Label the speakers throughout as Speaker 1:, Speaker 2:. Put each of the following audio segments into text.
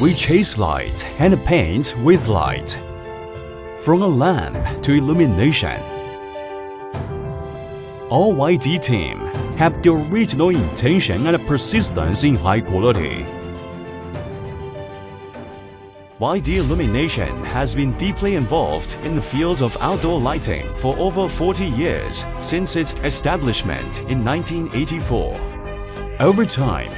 Speaker 1: We chase light and paint with light. From a lamp to illumination. All YD team have the original intention and persistence in high quality. YD Illumination has been deeply involved in the field of outdoor lighting for over 40 years since its establishment in 1984. Over time,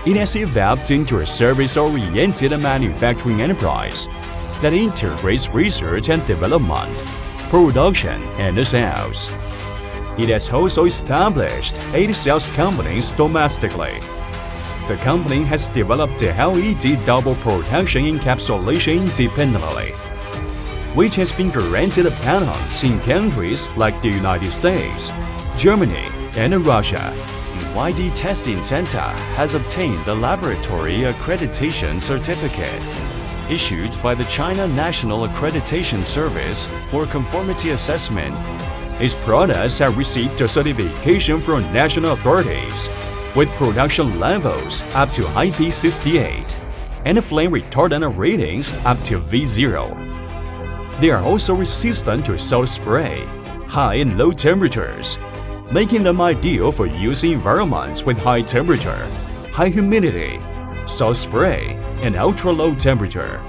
Speaker 1: it has evolved into a service-oriented manufacturing enterprise that integrates research and development, production, and sales. It has also established 8 sales companies domestically. The company has developed the LED double protection encapsulation independently, which has been granted patents in countries like the United States, Germany, and Russia. YD Testing Center has obtained the laboratory accreditation certificate issued by the China National Accreditation Service for conformity assessment. Its products have received a certification from national authorities with production levels up to IP68 and flame retardant ratings up to V0. They are also resistant to salt spray, high and low temperatures, making them ideal for use in environments with high temperature, high humidity, salt spray, and ultra-low temperature.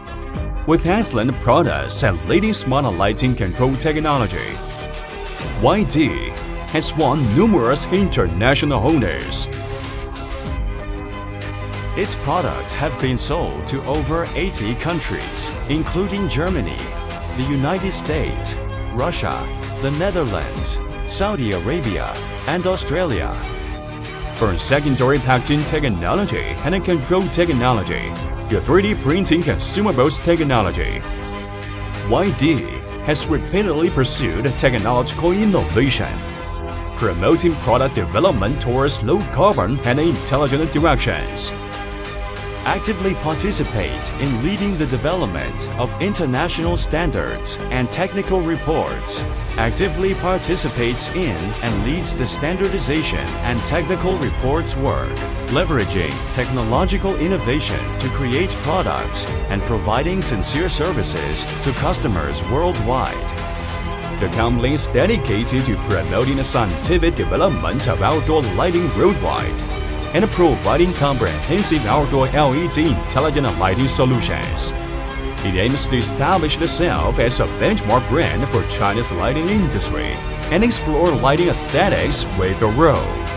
Speaker 1: With excellent products and leading smart lighting control technology, YD has won numerous international honors. Its products have been sold to over 80 countries, including Germany, the United States, Russia, the Netherlands, Saudi Arabia, and Australia. From secondary packaging technology and control technology to 3D printing consumables technology, YD has repeatedly pursued technological innovation, promoting product development towards low carbon and intelligent directions. Actively participate in leading the development of international standards and technical reports. Actively participates in and leads the standardization and technical reports work, leveraging technological innovation to create products and providing sincere services to customers worldwide. The company is dedicated to promoting the scientific development of outdoor lighting worldwide and providing comprehensive outdoor LED intelligent lighting solutions. It aims to establish itself as a benchmark brand for China's lighting industry and explore lighting aesthetics with the world.